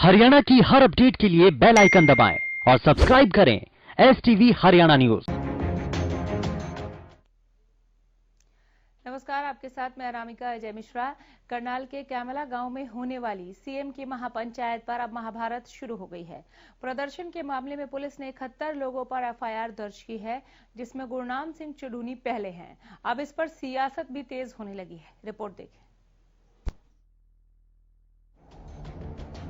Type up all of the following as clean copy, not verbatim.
हरियाणा की हर अपडेट के लिए बेल आइकन दबाएं और सब्सक्राइब करें STV हरियाणा न्यूज। नमस्कार, आपके साथ मैं अनामिका अजय मिश्रा। करनाल के कैमला गांव में होने वाली सीएम की महापंचायत पर अब महाभारत शुरू हो गई है। प्रदर्शन के मामले में पुलिस ने 71 लोगों पर FIR दर्ज की है, जिसमें गुरनाम सिंह चढ़ूनी पहले हैं। अब इस पर सियासत भी तेज होने लगी है। रिपोर्ट देखें।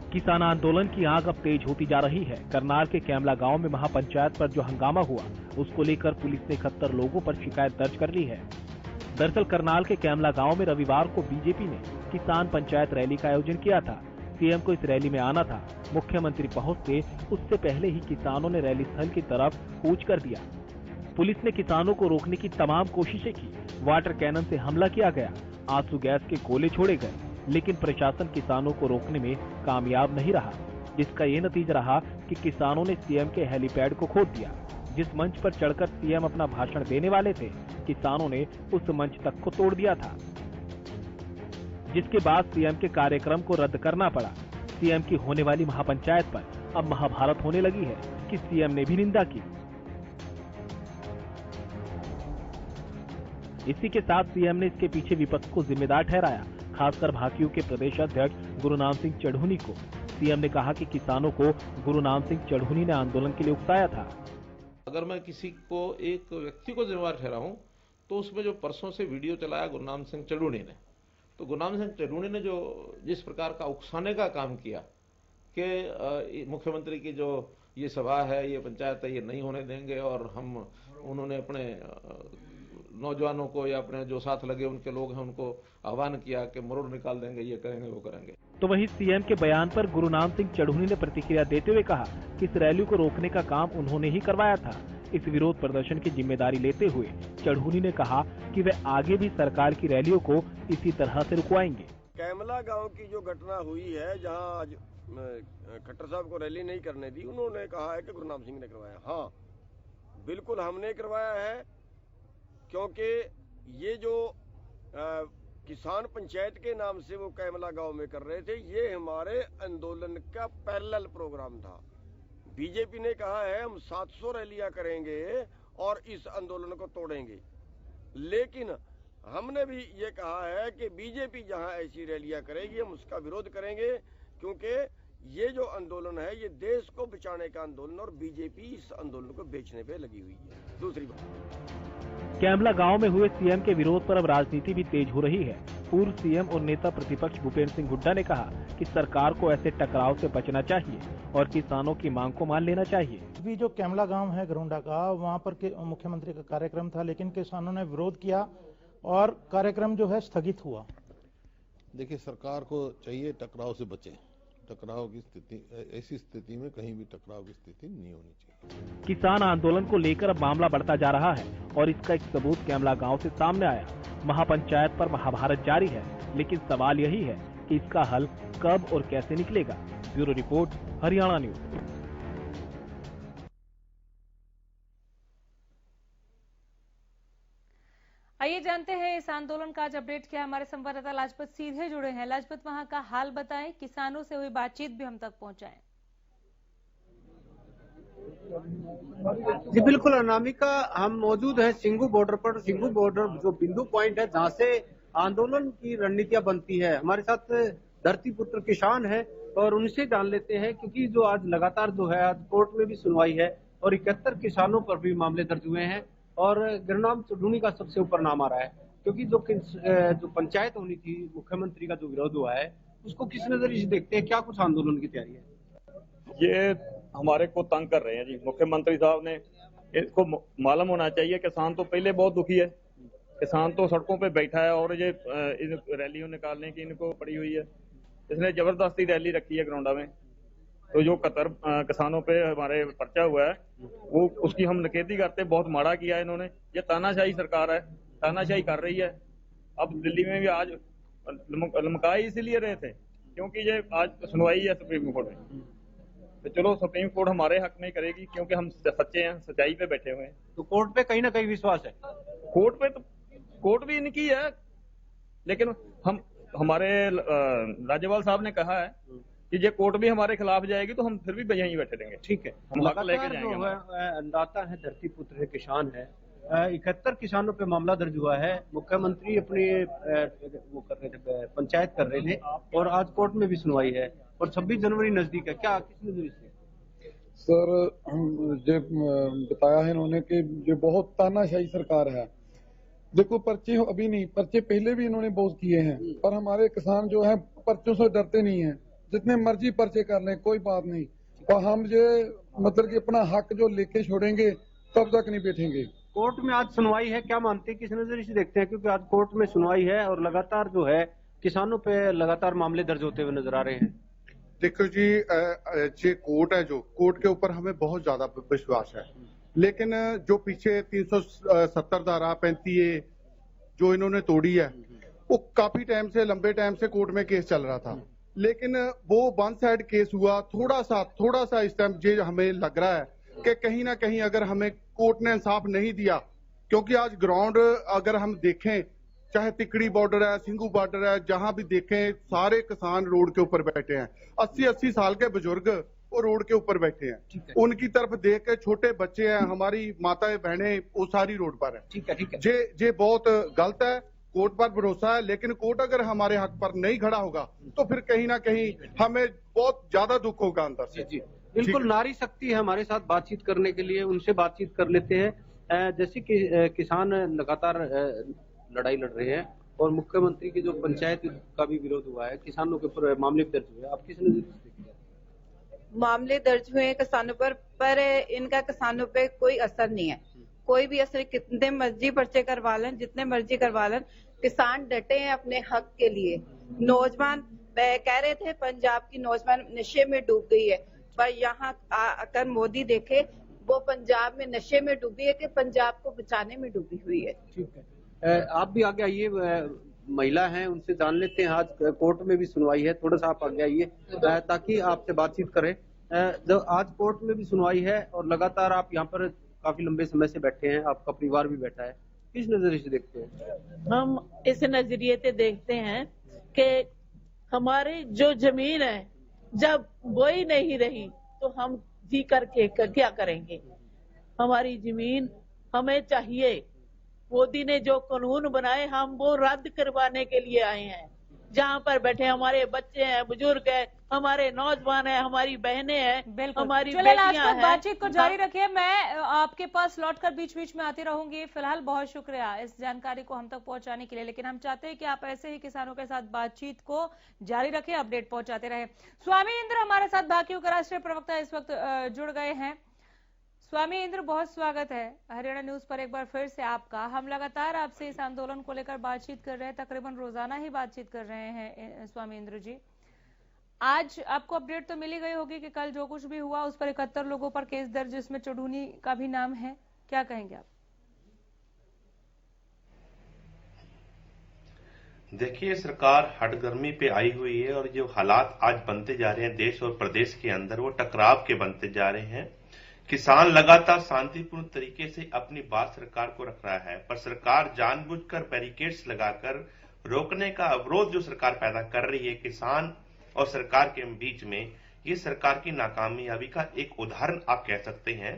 किसान आंदोलन की आग अब तेज होती जा रही है। करनाल के कैमला गांव में महापंचायत पर जो हंगामा हुआ, उसको लेकर पुलिस ने 71 लोगों पर शिकायत दर्ज कर ली है। दरअसल करनाल के कैमला गांव में रविवार को बीजेपी ने किसान पंचायत रैली का आयोजन किया था। सीएम को इस रैली में आना था। मुख्यमंत्री पहुंचते उससे पहले ही किसानों ने रैली स्थल की तरफ कूच कर दिया। पुलिस ने किसानों को रोकने की तमाम कोशिशें की। वाटर कैनन से हमला किया गया, आंसू गैस के गोले छोड़े गए, लेकिन प्रशासन किसानों को रोकने में कामयाब नहीं रहा, जिसका ये नतीजा रहा कि किसानों ने सीएम के हेलीपैड को खोद दिया। जिस मंच पर चढ़कर सीएम अपना भाषण देने वाले थे, किसानों ने उस मंच तक को तोड़ दिया था, जिसके बाद सीएम के कार्यक्रम को रद्द करना पड़ा। सीएम की होने वाली महापंचायत पर अब महाभारत होने लगी है कि सीएम ने भी निंदा की। इसी के साथ सीएम ने इसके पीछे विपक्ष को जिम्मेदार ठहराया, खासकर भाकियू के प्रदेश अध्यक्ष गुरुनाम सिंह चढ़ूनी को। सीएम ने कहा कि किसानों को गुरुनाम सिंह चढ़ूनी ने आंदोलन के लिए उकसाया था। अगर मैं किसी को एक व्यक्ति को जिम्मेदार ठहराऊं तो उसमें जो परसों से वीडियो चलाया गुरुनाम सिंह चढ़ूनी ने, तो गुरुनाम सिंह चढ़ूनी ने जो जिस प्रकार का उकसाने का काम किया कि मुख्यमंत्री की जो ये सभा है, ये पंचायत है, ये नहीं होने देंगे, और उन्होंने अपने नौजवानों को या अपने जो साथ लगे उनके लोग हैं उनको आह्वान किया कि मरोड़ निकाल देंगे, ये करेंगे, वो करेंगे। तो वहीं सीएम के बयान पर गुरुनाम सिंह चढ़ूनी ने प्रतिक्रिया देते हुए कहा कि इस रैली को रोकने का काम उन्होंने ही करवाया था। इस विरोध प्रदर्शन की जिम्मेदारी लेते हुए चढ़ूनी ने कहा कि वे आगे भी सरकार की रैलियों को इसी तरह से रुकवाएंगे। कैमला गांव की जो घटना हुई है, जहां आज खट्टर साहब को रैली नहीं करने दी, उन्होंने कहा है कि गुरुनाम सिंह ने करवाया। हाँ, बिल्कुल हमने करवाया है, क्योंकि ये जो किसान पंचायत के नाम से वो कैमला गांव में कर रहे थे, ये हमारे आंदोलन का पैरेलल प्रोग्राम था। बीजेपी ने कहा है हम 700 रैलियां करेंगे और इस आंदोलन को तोड़ेंगे, लेकिन हमने भी ये कहा है कि बीजेपी जहां ऐसी रैलियां करेगी हम उसका विरोध करेंगे, क्योंकि ये जो आंदोलन है ये देश को बचाने का आंदोलन, और बीजेपी इस आंदोलन को बेचने पे लगी हुई है। दूसरी बात, कैमला गांव में हुए सीएम के विरोध पर अब राजनीति भी तेज हो रही है। पूर्व सीएम और नेता प्रतिपक्ष भूपेंद्र सिंह हुड्डा ने कहा कि सरकार को ऐसे टकराव से बचना चाहिए और किसानों की मांग को मान लेना चाहिए। अभी जो कैमला गांव है गरुंडा का, वहां पर मुख्यमंत्री का कार्यक्रम था, लेकिन किसानों ने विरोध किया और कार्यक्रम जो है स्थगित हुआ। देखिए, सरकार को चाहिए टकराव से बचे। टकराव की स्थिति, ऐसी स्थिति में कहीं भी टकराव की स्थिति नहीं होनी चाहिए। किसान आंदोलन को लेकर अब मामला बढ़ता जा रहा है और इसका एक सबूत कैमला गांव से सामने आया। महापंचायत पर महाभारत जारी है, लेकिन सवाल यही है कि इसका हल कब और कैसे निकलेगा। Bureau report, Haryana news. आइए जानते हैं इस आंदोलन का आज अपडेट क्या है। हमारे संवाददाता लाजपत सीधे जुड़े हैं। लाजपत, वहां का हाल बताएं, किसानों से हुई बातचीत भी हम तक पहुंचाएं। जी बिल्कुल अनामिका, हम मौजूद हैं सिंघू बॉर्डर पर। सिंघू बॉर्डर जो बिंदु पॉइंट है जहां से आंदोलन की रणनीतियां बनती है। हमारे साथ धरती पुत्र किसान है और उनसे जान लेते हैं, क्योंकि जो आज लगातार जो है आज कोर्ट में भी सुनवाई है और 71 किसानों पर भी मामले दर्ज हुए हैं और गुरुनाम चढ़ूनी का सबसे ऊपर नाम आ रहा है, क्योंकि जो पंचायत होनी थी, मुख्यमंत्री का जो विरोध हुआ है, उसको किस नजरिए से देखते हैं? क्या कुछ आंदोलन की तैयारी है? ये हमारे को तंग कर रहे हैं जी। मुख्यमंत्री साहब ने इसको मालूम होना चाहिए, किसान तो पहले बहुत दुखी है, किसान तो सड़कों पे बैठा है और ये रैलियों निकालने की इनको पड़ी हुई है। इसने जबरदस्ती रैली रखी है ग्राउंडा में, तो जो कतर किसानों पे हमारे पर्चा हुआ है वो उसकी हम निखेधी करते, बहुत माड़ा किया इन्होंने। ये तानाशाही सरकार है, तानाशाही कर रही है। अब दिल्ली में भी आज लमकाए इसलिए रहे थे क्योंकि ये आज सुनवाई है सुप्रीम कोर्ट में, तो चलो सुप्रीम कोर्ट हमारे हक में करेगी, क्योंकि हम सच्चे हैं, सच्चाई पे बैठे हुए हैं। तो कोर्ट पे कहीं ना कहीं विश्वास है। कोर्ट पे तो कोर्ट भी इनकी है, लेकिन हमारे राज्यपाल साहब ने कहा है कि ये कोर्ट भी हमारे खिलाफ जाएगी तो हम फिर भी यहीं बैठे रहेंगे। ठीक है, हम हक लेके लगातार जाएंगे। जो है अन्नदाता है, धरती पुत्र है, किसान है। 71 किसानों पे मामला दर्ज हुआ है। मुख्यमंत्री अपनी वो कर रहे थे, पंचायत कर रहे थे और आज कोर्ट में भी सुनवाई है और 26 जनवरी नजदीक है। क्या किस नजरिए से? सर जो बताया है इन्होंने कि जो बहुत तानाशाही सरकार है। देखो पर्चे अभी नहीं, पर्चे पहले भी इन्होंने बहुत किए हैं, पर हमारे किसान जो है पर्चों से डरते नहीं है। जितने मर्जी पर्चे कर लें कोई बात नहीं, पर हम ये मतलब कि अपना हक जो लेके छोड़ेंगे तब तक नहीं बैठेंगे। कोर्ट में आज सुनवाई है, क्या मानते हैं, किस नजरिए से देखते हैं? क्योंकि आज कोर्ट में सुनवाई है और लगातार जो है किसानों पे लगातार मामले दर्ज होते हुए नजर आ रहे हैं। देखो जी, ये कोर्ट है, जो कोर्ट के ऊपर हमें बहुत ज्यादा विश्वास है, लेकिन जो पीछे 370 धारा 35A जो इन्होंने तोड़ी है, वो काफी टाइम से, लंबे टाइम से कोर्ट में केस चल रहा था, लेकिन वो वन साइड केस हुआ। थोड़ा सा इस टाइम ये हमें लग रहा है कि कहीं ना कहीं अगर हमें कोर्ट ने इंसाफ नहीं दिया, क्योंकि आज ग्राउंड अगर हम देखें, चाहे तिकड़ी बॉर्डर है, सिंगू बॉर्डर है, जहां भी देखें सारे किसान रोड के ऊपर बैठे हैं। 80-80 साल के बुजुर्ग वो रोड के ऊपर बैठे हैं, उनकी तरफ देख के छोटे बच्चे हैं, हमारी माताएं बहनें वो सारी रोड पर है। ठीक है। ये बहुत गलत है। कोर्ट पर भरोसा है, लेकिन कोर्ट अगर हमारे हक पर नहीं खड़ा होगा तो फिर कहीं ना कहीं हमें बहुत ज्यादा दुख होगा अंदर से। जी बिल्कुल, नारी शक्ति है हमारे साथ बातचीत करने के लिए, उनसे बातचीत कर लेते हैं। जैसे कि किसान लगातार लड़ाई लड़ रहे हैं और मुख्यमंत्री की जो पंचायत का भी विरोध हुआ है, किसानों के ऊपर मामले दर्ज हुए, आप किस नजरिए से देखते हैं? मामले दर्ज हुए किसानों पर इनका किसानों पे कोई असर नहीं है, कोई भी असर। कितने मर्जी पर्चे करवा लें, जितने मर्जी करवा लें, किसान डटे हैं अपने हक के लिए। नौजवान कह रहे थे पंजाब की नौजवान नशे में डूब गई है, पर यहाँ आकर मोदी देखे वो पंजाब में नशे में डूबी है कि पंजाब को बचाने में डूबी हुई है। ठीक है, आप भी आगे आइए, महिला हैं उनसे जान लेते हैं। आज कोर्ट में भी सुनवाई है, थोड़ा सा आप आगे आइए ताकि आपसे बातचीत करें। जब आज कोर्ट में भी सुनवाई है और लगातार आप यहाँ पर काफी लंबे समय से बैठे हैं, आपका परिवार भी बैठा है, किस नजरिए से देखते हैं? हम इस नजरिए से देखते हैं कि हमारी जो जमीन है जब बोई नहीं रही तो हम जी करके क्या करेंगे? हमारी जमीन हमें चाहिए। मोदी ने जो कानून बनाए हम वो रद्द करवाने के लिए आए हैं। जहाँ पर बैठे हमारे बच्चे हैं, बुजुर्ग हैं, हमारे नौजवान हैं, हमारी बहनें हैं, हमारी बेटियां हैं। बातचीत को जारी रखिए, मैं आपके पास लौटकर बीच बीच में आती रहूंगी। फिलहाल बहुत शुक्रिया इस जानकारी को हम तक पहुंचाने के लिए, लेकिन हम चाहते हैं कि आप ऐसे ही किसानों के साथ बातचीत को जारी रखें, अपडेट पहुंचाते रहे। स्वामी इंद्र हमारे साथ भाकियू के राष्ट्रीय प्रवक्ता इस वक्त जुड़ गए हैं। स्वामी इंद्र, बहुत स्वागत है हरियाणा न्यूज पर एक बार फिर से आपका। हम लगातार आपसे इस आंदोलन को लेकर बातचीत कर रहे हैं, तकरीबन रोजाना ही बातचीत कर रहे हैं स्वामी इंद्र जी। आज आपको अपडेट तो मिली गई होगी कि कल जो कुछ भी हुआ उस पर 71 लोगों पर केस दर्ज, जिसमें चढ़ूनी का भी नाम है, क्या कहेंगे आप? देखिए, सरकार हटगर्मी पे आई हुई है और जो हालात आज बनते जा रहे हैं देश और प्रदेश के अंदर, वो टकराव के बनते जा रहे हैं। किसान लगातार शांतिपूर्ण तरीके से अपनी बात सरकार को रख रहा है, पर सरकार जानबूझकर बैरिकेड्स लगाकर रोकने का अवरोध जो सरकार पैदा कर रही है किसान और सरकार के बीच में, ये सरकार की नाकामयाबी का एक उदाहरण आप कह सकते हैं।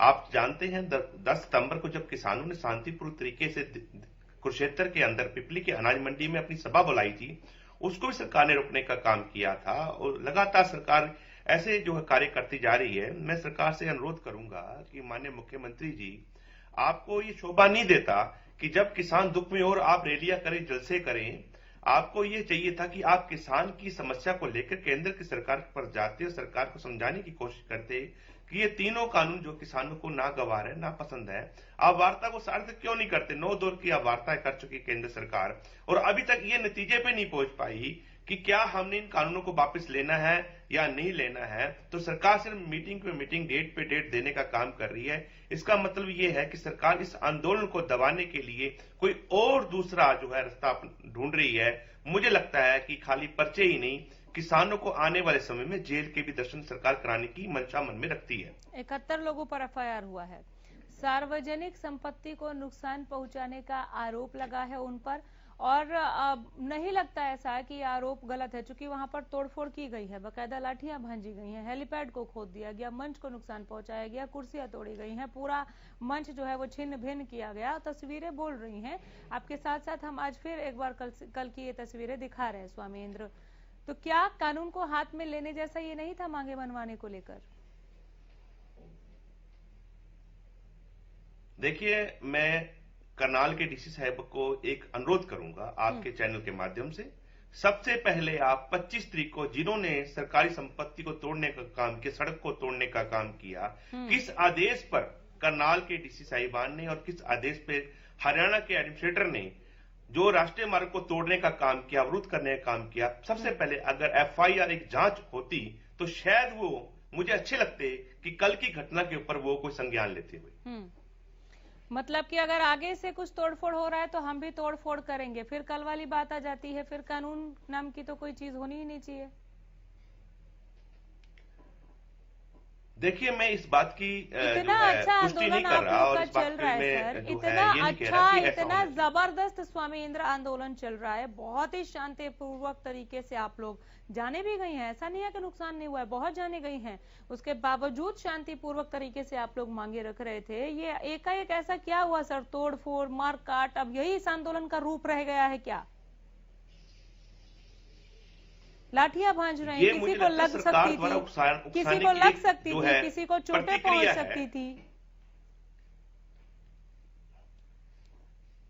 आप जानते हैं 10 सितंबर को जब किसानों ने शांतिपूर्ण तरीके से कुरुक्षेत्र के अंदर पिपली के अनाज मंडी में अपनी सभा बुलाई थी, उसको भी सरकार ने रोकने का काम किया था और लगातार सरकार ऐसे जो है कार्य करती जा रही है। मैं सरकार से अनुरोध करूंगा कि माननीय मुख्यमंत्री जी, आपको ये शोभा नहीं देता कि जब किसान दुख में हो और आप रैलियां करें, जलसे करें। आपको ये चाहिए था कि आप किसान की समस्या को लेकर केंद्र की सरकार पर जाते और सरकार को समझाने की कोशिश करते कि ये तीनों कानून जो किसानों को नागवार है, नापसंद है, आप वार्ता को सार्थक क्यों नहीं करते? 9 दौर की आप वार्ताएं कर चुकी केंद्र सरकार और अभी तक ये नतीजे पे नहीं पहुंच पाई कि क्या हमने इन कानूनों को वापस लेना है या नहीं लेना है। तो सरकार सिर्फ मीटिंग पे मीटिंग, डेट पे डेट देने का काम कर रही है। इसका मतलब ये है कि सरकार इस आंदोलन को दबाने के लिए कोई और दूसरा जो है रास्ता ढूंढ रही है। मुझे लगता है कि खाली पर्चे ही नहीं, किसानों को आने वाले समय में जेल के भी दर्शन सरकार कराने की मंशा मन में रखती है। 71 लोगों पर एफआईआर हुआ है। सार्वजनिक संपत्ति को नुकसान पहुंचाने का आरोप लगा है उन पर और नहीं लगता ऐसा कि आरोप गलत है, चूंकि वहां पर तोड़फोड़ की गई है, बकायदा लाठियां भांजी गई हैं, हेलीपैड को खोद दिया गया, मंच को नुकसान पहुंचाया गया, कुर्सियां तोड़ी गई हैं, पूरा मंच जो है वो छिन्न भिन्न किया गया। तस्वीरें बोल रही हैं। आपके साथ साथ हम आज फिर एक बार कल की ये तस्वीरें दिखा रहे हैं स्वामी इंद्र। तो क्या कानून को हाथ में लेने जैसा ये नहीं था मांगे मनवाने को लेकर? देखिए, मैं करनाल के डीसी साहब को एक अनुरोध करूंगा आपके चैनल के माध्यम से। सबसे पहले आप 25 तारीख को जिन्होंने सरकारी संपत्ति को तोड़ने का काम किया, सड़क को तोड़ने का काम किया, किस आदेश पर करनाल के डीसी साहिबान ने और किस आदेश पे हरियाणा के एडमिनिस्ट्रेटर ने जो राष्ट्रीय मार्ग को तोड़ने का काम किया, अवरुद्ध करने का काम किया, सबसे पहले अगर FIR एक जांच होती तो शायद वो मुझे अच्छे लगते कि कल की घटना के ऊपर वो कोई संज्ञान लेते हुए। मतलब कि अगर आगे से कुछ तोड़फोड़ हो रहा है तो हम भी तोड़फोड़ करेंगे, फिर कल वाली बात आ जाती है, फिर कानून नाम की तो कोई चीज होनी ही नहीं चाहिए। देखिए, मैं इस बात की इतना अच्छा आंदोलन आप लोग का चल रहा है सर, इतना अच्छा, इतना जबरदस्त स्वामी इंद्र आंदोलन चल रहा है, बहुत ही शांतिपूर्वक तरीके से आप लोग जाने भी गई हैं, ऐसा नहीं है कि नुकसान नहीं हुआ है, बहुत जाने गई हैं, उसके बावजूद शांतिपूर्वक तरीके से आप लोग मांगे रख रहे थे। ये एकाएक ऐसा क्या हुआ सर, तोड़ फोड़ मार काट, अब यही इस आंदोलन का रूप रह गया है क्या? लाठियां भांज रहे हैं, किसी को लग सकती थी, किसी को लग सकती थी, किसी को चोटें पहुंच सकती थी।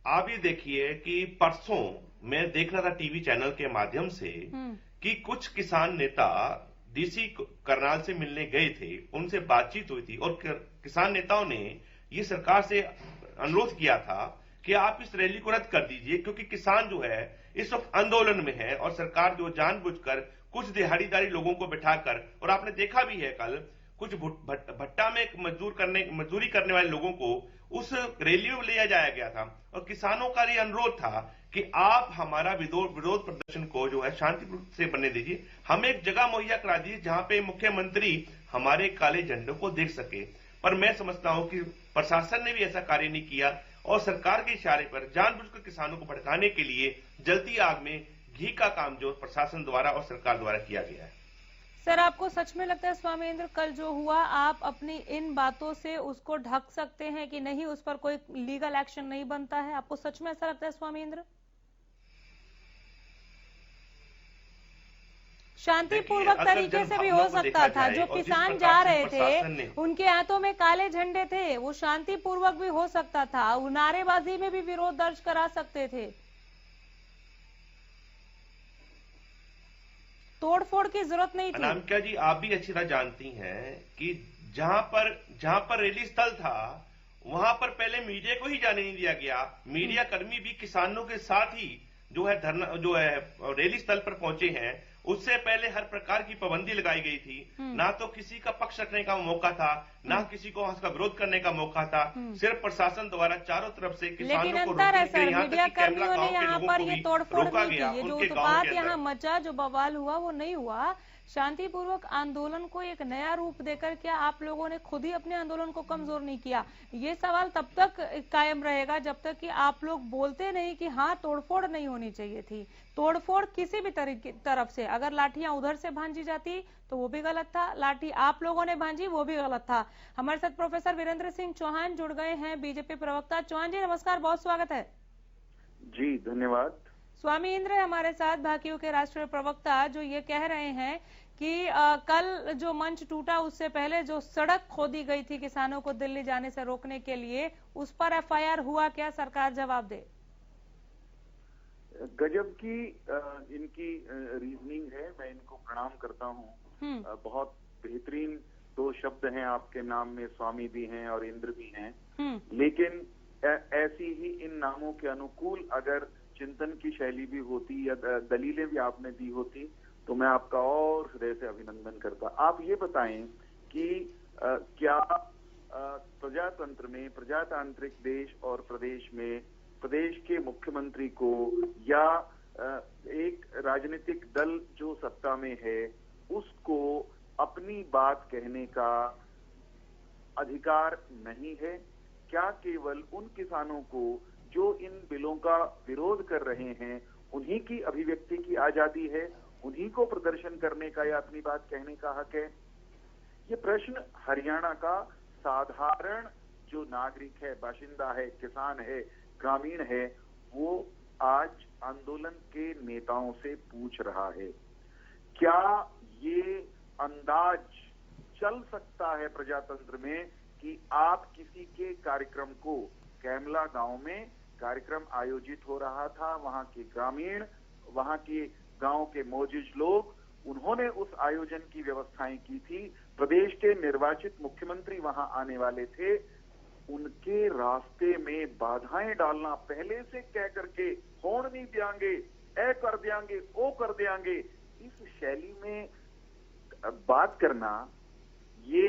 आप ये देखिए कि परसों मैं देख रहा था टीवी चैनल के माध्यम से कि कुछ किसान नेता डीसी करनाल से मिलने गए थे, उनसे बातचीत हुई थी और किसान नेताओं ने ये सरकार से अनुरोध किया था कि आप इस रैली को रद्द कर दीजिए, क्योंकि किसान जो है इस वक्त आंदोलन में है और सरकार जो जानबूझकर कुछ दिहाड़ीदारी लोगों को बिठाकर, और आपने देखा भी है कल कुछ भट्टा में मजदूरी करने वाले लोगों को उस रैली में ले जाया गया था। और किसानों का ये अनुरोध था कि आप हमारा विरोध प्रदर्शन को जो है शांतिपूर्ण से बनने दीजिए, हमें एक जगह मुहैया करा दीजिए जहां पे मुख्यमंत्री हमारे काले झंडों को देख सके। पर मैं समझता हूं कि प्रशासन ने भी ऐसा कार्य नहीं किया और सरकार के इशारे पर जानबूझकर किसानों को भड़काने के लिए जलती आग में घी का काम जो प्रशासन द्वारा और सरकार द्वारा किया गया है। सर, आपको सच में लगता है स्वामी इंद्र कल जो हुआ आप अपनी इन बातों से उसको ढक सकते हैं कि नहीं, उस पर कोई लीगल एक्शन नहीं बनता है? आपको सच में ऐसा लगता है स्वामी इंद्र? शांतिपूर्वक तरीके से भी हो सकता था, जो किसान जा रहे थे उनके हाथों में काले झंडे थे, वो शांतिपूर्वक भी हो सकता था, वो नारेबाजी में भी विरोध दर्ज करा सकते थे, तोड़फोड़ की जरूरत नहीं थी। अनामिका जी, आप भी अच्छी तरह जानती हैं कि जहां पर रैली स्थल था वहां पर पहले मीडिया को ही जाने नहीं दिया गया। मीडिया कर्मी भी किसानों के साथ ही जो है रैली स्थल पर पहुंचे हैं, उससे पहले हर प्रकार की पाबंदी लगाई गई थी। ना तो किसी का पक्ष रखने का मौका था, ना किसी को उसका विरोध करने का मौका था। सिर्फ प्रशासन द्वारा चारों तरफ से किसानों को रोकने के लिए यहाँ तक कि कैमला गांव के लोगों को भी रोका गया। ये जो उत्पात यहाँ मचा, जो बवाल हुआ, वो नहीं हुआ। शांतिपूर्वक आंदोलन को एक नया रूप देकर क्या आप लोगों ने खुद ही अपने आंदोलन को कमजोर नहीं किया? ये सवाल तब तक कायम रहेगा जब तक कि आप लोग बोलते नहीं कि हाँ तोड़फोड़ नहीं होनी चाहिए थी। तोड़फोड़ किसी भी तरफ से, अगर लाठियां उधर से भांजी जाती तो वो भी गलत था, लाठी आप लोगों ने भांजी वो भी गलत था। हमारे साथ प्रोफेसर वीरेंद्र सिंह चौहान जुड़ गए हैं, बीजेपी प्रवक्ता। चौहान जी नमस्कार, बहुत स्वागत है। जी धन्यवाद। स्वामी इंद्र हमारे साथ, भाकियू के राष्ट्रीय प्रवक्ता, जो ये कह रहे हैं कि कल जो मंच टूटा उससे पहले जो सड़क खोदी गई थी किसानों को दिल्ली जाने से रोकने के लिए, उस पर FIR हुआ क्या? सरकार जवाब दे। गजब की इनकी रीजनिंग है, मैं इनको प्रणाम करता हूँ। बहुत बेहतरीन दो शब्द हैं आपके नाम में, स्वामी भी हैं और इंद्र भी हैं। लेकिन ऐसी ही इन नामों के अनुकूल अगर चिंतन की शैली भी होती या दलीलें भी आपने दी होती तो मैं आपका और हृदय से अभिनंदन करता। आप ये बताएं कि क्या प्रजातंत्र में, प्रजातांत्रिक देश और प्रदेश में प्रदेश के मुख्यमंत्री को या एक राजनीतिक दल जो सत्ता में है उसको अपनी बात कहने का अधिकार नहीं है? क्या केवल उन किसानों को जो इन बिलों का विरोध कर रहे हैं उन्हीं की अभिव्यक्ति की आजादी है, उन्हीं को प्रदर्शन करने का या अपनी बात कहने का हक है। ये प्रश्न हरियाणा का साधारण जो नागरिक है, बाशिंदा है, किसान है, ग्रामीण है, वो आज आंदोलन के नेताओं से पूछ रहा है। क्या ये अंदाज चल सकता है प्रजातंत्र में कि आप किसी के कार्यक्रम को, कैमला गांव में कार्यक्रम आयोजित हो रहा था, वहां के ग्रामीण, वहां के गांव के मौजूद लोग, उन्होंने उस आयोजन की व्यवस्थाएं की थी, प्रदेश के निर्वाचित मुख्यमंत्री वहां आने वाले थे, उनके रास्ते में बाधाएं डालना, पहले से कह करके होड़ नहीं देंगे, ए कर देंगे, ओ कर देंगे, इस शैली में बात करना, ये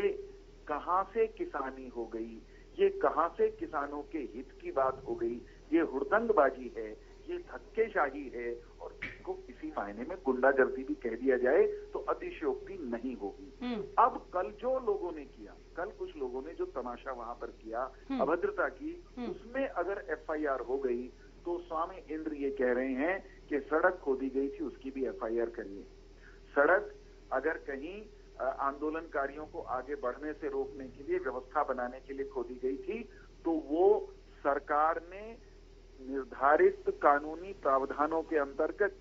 कहां से किसानी हो गई, ये कहां से किसानों के हित की बात हो गई, ये हुड़दंगबाजी है, ये धक्केशाही है, और इसको किसी मायने में गुंडागर्दी भी कह दिया जाए तो अतिशयोक्ति नहीं होगी। अब कल जो लोगों ने किया, कल कुछ लोगों ने जो तमाशा वहां पर किया, अभद्रता की, उसमें अगर एफआईआर हो गई तो स्वामी इंद्र ये कह रहे हैं कि सड़क खोदी गई थी, उसकी भी एफआईआर करिए। सड़क अगर कहीं आंदोलनकारियों को आगे बढ़ने से रोकने के लिए, व्यवस्था बनाने के लिए खोदी गई थी, तो वो सरकार ने निर्धारित कानूनी प्रावधानों के अंतर्गत,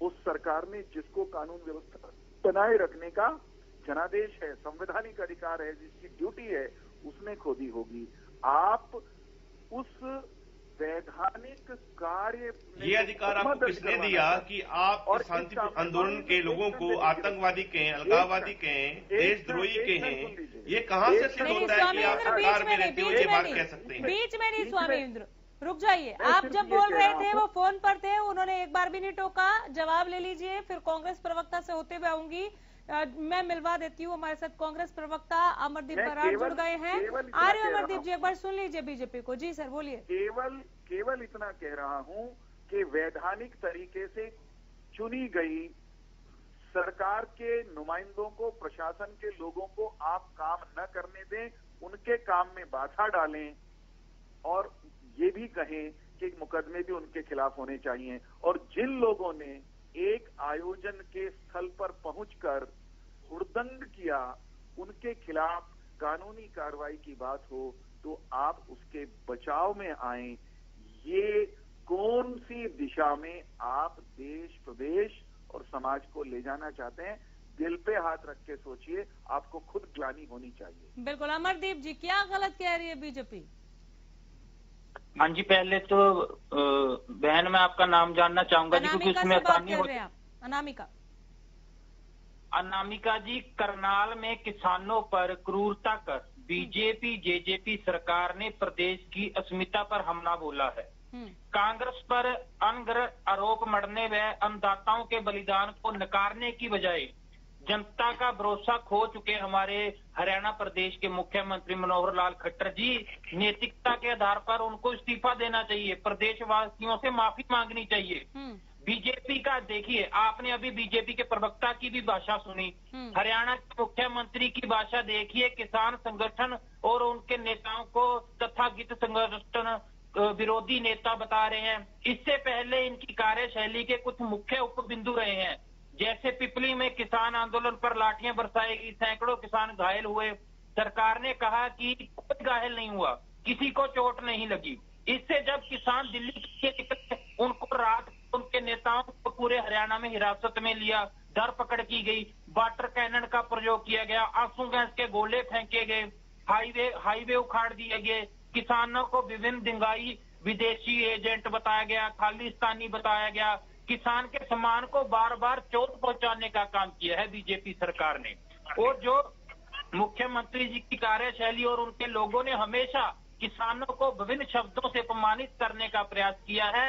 उस सरकार ने जिसको कानून व्यवस्था बनाए रखने का जनादेश है, संवैधानिक अधिकार है, जिसकी ड्यूटी है, उसने खोदी होगी। आप उस वैधानिक कार्य, ये अधिकार आपको किसने दिया कि आप शांति आंदोलन के लोगों को आतंकवादी कहें, अलगाववादी कहें, देशद्रोही कहें? ये कहां से सिद्ध होता है कि आप सरकार में रहते हुए ये बात कह सकते हैं? बीच में नहीं स्वामी इंद्र, रुक जाइए। आप जब बोल रहे थे वो फोन पर थे, उन्होंने एक बार भी नहीं टोका। जवाब ले लीजिए, फिर कांग्रेस प्रवक्ता से होते हुए आऊंगी। मैं मिलवा देती हूँ, हमारे साथ कांग्रेस प्रवक्ता अमरदीप बराड़ जुड़ गए हैं। आर्य अमरदीप जी, एक बार सुन लीजिए बीजेपी को। जी सर, बोलिए। केवल इतना कह रहा हूँ कि वैधानिक तरीके से चुनी गई सरकार के नुमाइंदों को, प्रशासन के लोगों को आप काम न करने दें, उनके काम में बाधा डालें, और ये भी कहें कि मुकदमे भी उनके खिलाफ होने चाहिए। और जिन लोगों ने एक आयोजन के स्थल पर पहुंचकर हुड़दंग किया, उनके खिलाफ कानूनी कार्रवाई की बात हो तो आप उसके बचाव में आए। ये कौन सी दिशा में आप देश, प्रदेश और समाज को ले जाना चाहते हैं? दिल पे हाथ रख के सोचिए, आपको खुद ग्लानि होनी चाहिए। बिल्कुल। अमरदीप जी, क्या गलत कह रही है बीजेपी? हाँ जी, पहले तो बहन मैं आपका नाम जानना चाहूंगा जी, क्योंकि इसमें आसानी हो। अनामिका। अनामिका जी, करनाल में किसानों पर क्रूरता कर बीजेपी जेजेपी सरकार ने प्रदेश की अस्मिता पर हमला बोला है। कांग्रेस पर अनगढ़ आरोप मढ़ने व अन्नदाताओं के बलिदान को नकारने की बजाय जनता का भरोसा खो चुके हमारे हरियाणा प्रदेश के मुख्यमंत्री मनोहर लाल खट्टर जी, नैतिकता के आधार पर उनको इस्तीफा देना चाहिए, प्रदेशवासियों से माफी मांगनी चाहिए। बीजेपी का देखिए, आपने अभी बीजेपी के प्रवक्ता की भी भाषा सुनी, हरियाणा के मुख्यमंत्री की भाषा देखिए। किसान संगठन और उनके नेताओं को तथाकथित संगठन विरोधी नेता बता रहे हैं। इससे पहले इनकी कार्यशैली के कुछ मुख्य उप बिंदु रहे हैं, जैसे पिपली में किसान आंदोलन पर लाठियां बरसाएगी, सैकड़ों किसान घायल हुए, सरकार ने कहा कि कोई घायल नहीं हुआ, किसी को चोट नहीं लगी। इससे जब किसान दिल्ली के निकले, उनको रात उनके नेताओं को पूरे हरियाणा में हिरासत में लिया, धरपकड़ की गई, वाटर कैनन का प्रयोग किया गया, आंसू गैस के गोले फेंके गए, हाईवे उखाड़ दिए गए, किसानों को विभिन्न दिंगाई विदेशी एजेंट बताया गया, खालिस्तानी बताया गया, किसान के सम्मान को बार बार चोट पहुंचाने का काम किया है बीजेपी सरकार ने। और जो मुख्यमंत्री जी की कार्यशैली और उनके लोगों ने हमेशा किसानों को विभिन्न शब्दों से अपमानित करने का प्रयास किया है।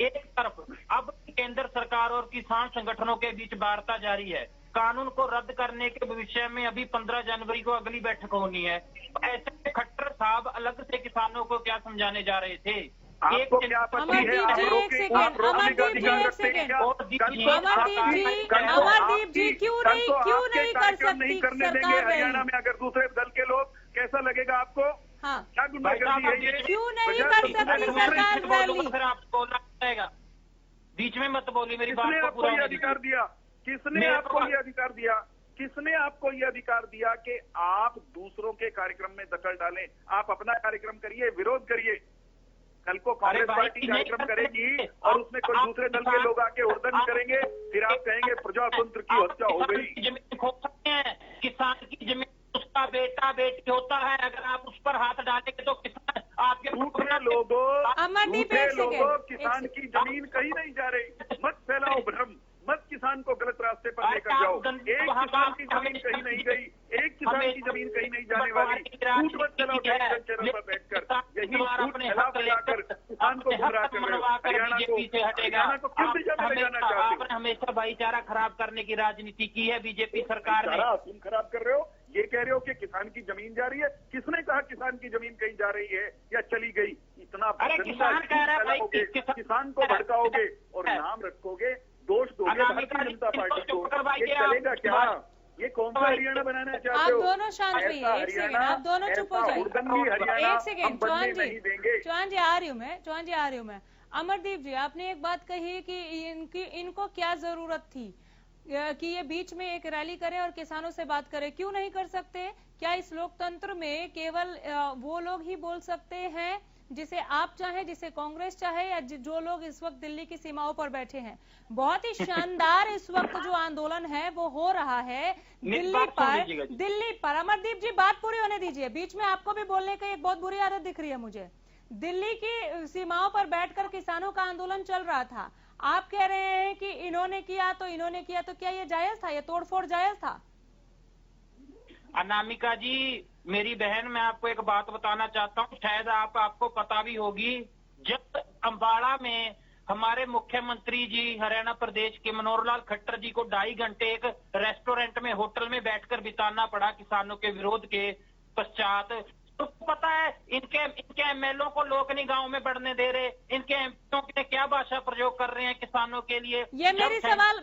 एक तरफ अब केंद्र सरकार और किसान संगठनों के बीच वार्ता जारी है, कानून को रद्द करने के विषय में अभी 15 जनवरी को अगली बैठक होनी है। ऐसे में खट्टर साहब अलग से किसानों को क्या समझाने जा रहे थे? आपको क्या पता है? अमरदीप जी क्यों नहीं कर सकती करने देंगे हरियाणा में अगर दूसरे दल के लोग? कैसा लगेगा आपको? हाँ, क्या गुंडागर्दी है ये? क्यों नहीं कर सकती सरकार रैली? फिर आप बोलना पड़ेगा, बीच में मत बोली, मेरी बात किसने को आपको पूरा ये होने अधिकार दिया? किसने मेरे आपको को- ये अधिकार दिया? किसने आपको ये अधिकार दिया कि आप दूसरों के कार्यक्रम में दखल डालें? आप अपना कार्यक्रम करिए, विरोध करिए। कल को कांग्रेस भाई, पार्टी नहीं कार्यक्रम कर करेगी सकते। और उसमें कोई आप दूसरे दल के लोग आके हुड़दंग करेंगे, फिर आप कहेंगे प्रजातंत्र की हत्या हो गई। की जमीन खो सकते हैं, किसान की जमीन उसका बेटा बेटी होता है, अगर आप उस पर हाथ डालेंगे तो किसान आपके झूठे लोगों अमरदीप, झूठे एक सेकेंड, लोगों एक किसान की जमीन कहीं नहीं जा रही। मत फैलाओ भ्रम, मत किसान को गलत रास्ते पर लेकर जाओ। एक किसान की जमीन कहीं नहीं गई, एक किसान की जमीन कहीं नहीं जाने वाली। झूठ मत फैलाओ टेलीविजन चैनल पर बैठकर, यही झूठ फैला फैलाकर किसान को गुमराह कर रहे हो। हरियाणा को किस दिशा में ले जाना चाहते हो? आपने हमेशा भाईचारा खराब करने की राजनीति की है बीजेपी सरकार ने। तुम खराब कर रहे हो, ये कह रहे हो कि किसान की जमीन जा रही है। किसने कहा किसान की जमीन कहीं जा रही है या चली गई? इतना अरे किसान कह रहा है भाई, किसान को भड़काओगे और नाम रखोगे, दोष दोगे भारतीय जनता पार्टी को। ये चलेगा क्या? ये कौन सा हरियाणा बनाना आप चाहते हो? दोनों शांत रहिए, एक सेकंड, आप दोनों चुप हो जाइए। एक सेकंड, चौहान जी आ रही हूँ मैं। अमरदीप जी, आपने एक बात कही कि इनको क्या जरूरत थी कि ये बीच में एक रैली करें और किसानों से बात करें, क्यों नहीं कर सकते? क्या इस लोकतंत्र में केवल वो लोग ही बोल सकते हैं जिसे आप चाहे, जिसे कांग्रेस चाहे, या जो लोग इस वक्त दिल्ली की सीमाओं पर बैठे हैं? बहुत ही शानदार इस वक्त जो आंदोलन है वो हो रहा है दिल्ली पर। अमरदीप जी, बात पूरी होने दीजिए, बीच में आपको भी बोलने की एक बहुत बुरी आदत दिख रही है मुझे। दिल्ली की सीमाओं पर बैठकर किसानों का आंदोलन चल रहा था, आप कह रहे हैं कि इन्होंने किया तो क्या ये जायज था? ये तोड़फोड़ जायज था? अनामिका जी, मेरी बहन, मैं आपको एक बात बताना चाहता हूँ, शायद आपको पता भी होगी। जब अम्बाड़ा में हमारे मुख्यमंत्री जी हरियाणा प्रदेश के मनोहर लाल खट्टर जी को 2.5 घंटे एक रेस्टोरेंट में, होटल में बैठकर बिताना पड़ा किसानों के विरोध के पश्चात, तो पता है इनके एमएलओ को लोग नहीं गांव में बढ़ने दे रहे, इनके एमपीओ ने क्या भाषा प्रयोग कर रहे हैं किसानों के लिए। ये मेरे सवाल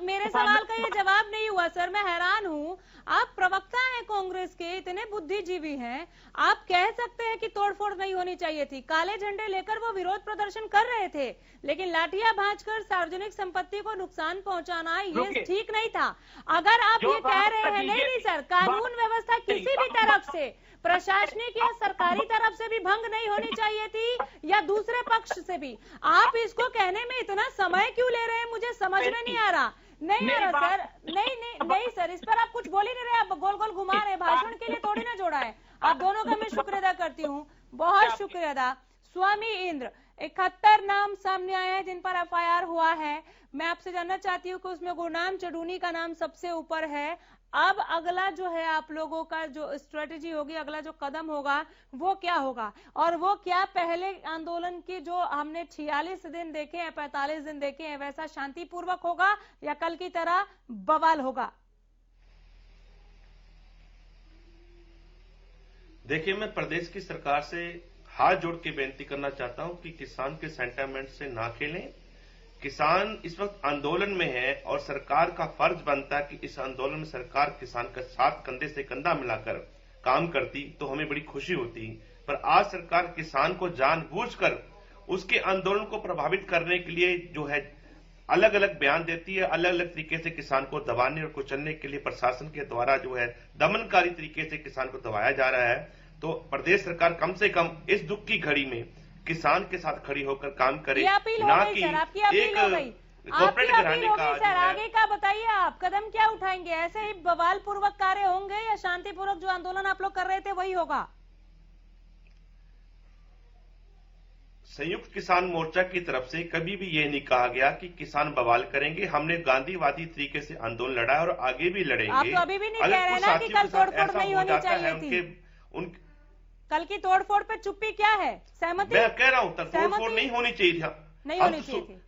का ये जवाब नहीं हुआ सर, मैं हैरान हूँ। आप प्रवक्ता हैं कांग्रेस के, इतने बुद्धिजीवी हैं, आप कह सकते हैं कि तोड़फोड़ नहीं होनी चाहिए थी। काले झंडे लेकर वो विरोध प्रदर्शन कर रहे थे, लेकिन लाठियां भांजकर सार्वजनिक संपत्ति को नुकसान पहुंचाना ये ठीक नहीं था। अगर आप ये कह रहे हैं, नहीं सर, कानून व्यवस्था किसी भी तरफ से, प्रशासनिक या सरकारी तरफ से भी भंग नहीं होनी चाहिए थी, या दूसरे पक्ष से भी। आप इसको कहने में इतना समय क्यों ले रहे हैं, मुझे समझ में नहीं आ रहा। नहीं आ रहा सर, नहीं सर, इस पर आप कुछ बोल ही नहीं रहे, आप गोल गोल घुमा रहे हैं। भाषण के लिए थोड़ी ना जोड़ा है। आप दोनों का मैं शुक्र अदा करती हूँ, बहुत शुक्रिया अदा। स्वामी इंद्र, 71 नाम सामने आए हैं जिन पर एफआईआर हुआ है। मैं आपसे जानना चाहती हूँ कि उसमें गुरनाम चढ़ूनी का नाम सबसे ऊपर है। अब अगला जो है आप लोगों का जो स्ट्रेटेजी होगी, अगला जो कदम होगा वो क्या होगा, और वो क्या पहले आंदोलन की जो हमने 46 दिन देखे हैं, 45 दिन देखे हैं, वैसा शांतिपूर्वक होगा या कल की तरह बवाल होगा? देखिए, मैं प्रदेश की सरकार से हाथ जोड़ के बेनती करना चाहता हूं कि किसान के सेंटिमेंट से ना खेलें। किसान इस वक्त आंदोलन में है और सरकार का फर्ज बनता है कि इस आंदोलन में सरकार किसान के साथ कंधे से कंधा मिलाकर काम करती तो हमें बड़ी खुशी होती। पर आज सरकार किसान को जानबूझकर उसके आंदोलन को प्रभावित करने के लिए जो है अलग अलग बयान देती है, अलग अलग तरीके से किसान को दबाने और कुचलने के लिए प्रशासन के द्वारा जो है दमनकारी तरीके से किसान को दबाया जा रहा है। तो प्रदेश सरकार कम से कम इस दुख की घड़ी में किसान के साथ खड़ी होकर काम करे, ना कि एक कॉर्पोरेट घराने का। सर आगे का बताइए, आप कदम क्या उठाएंगे? ऐसे ही बवाल पूर्वक कार्य होंगे या शांतिपूर्वक जो आंदोलन आप लोग कर रहे थे वही होगा? संयुक्त किसान मोर्चा की तरफ से कभी भी ये नहीं कहा गया कि किसान बवाल करेंगे। हमने गांधीवादी तरीके से आंदोलन लड़ा और आगे भी लड़ेंगे। आप तो अभी भी नहीं कह रहे ना कि कल तोड़फोड़ नहीं होनी चाहिए थी। कल की तोड़फोड़ पे चुप्पी क्या है? सहमति? मैं कह रहा हूं तोड़फोड़ नहीं होनी चाहिए थी। नहीं होनी चाहिए थी।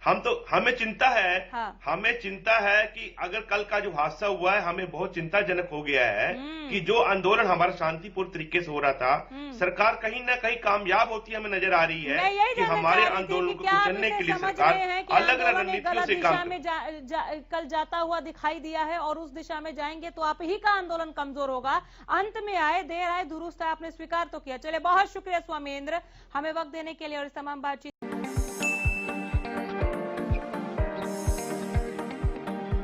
हमें चिंता है, हाँ। हमें चिंता है कि अगर कल का जो हादसा हुआ है हमें बहुत चिंताजनक हो गया है कि जो आंदोलन हमारा शांतिपूर्ण तरीके से हो रहा था, सरकार कहीं ना कहीं कामयाब होती हमें नजर आ रही है कि हमारे आंदोलन को कुचलने के लिए सरकार अलग अलग रणनीतियों से काम कल जाता हुआ दिखाई दिया है और उस दिशा में जाएंगे तो आप ही का आंदोलन कमजोर होगा। अंत में आए देर आए दुरुस्त है, आपने स्वीकार तो किया। चले, बहुत शुक्रिया स्वामी इंद्र हमें वक्त देने के लिए और इस तमाम बातचीत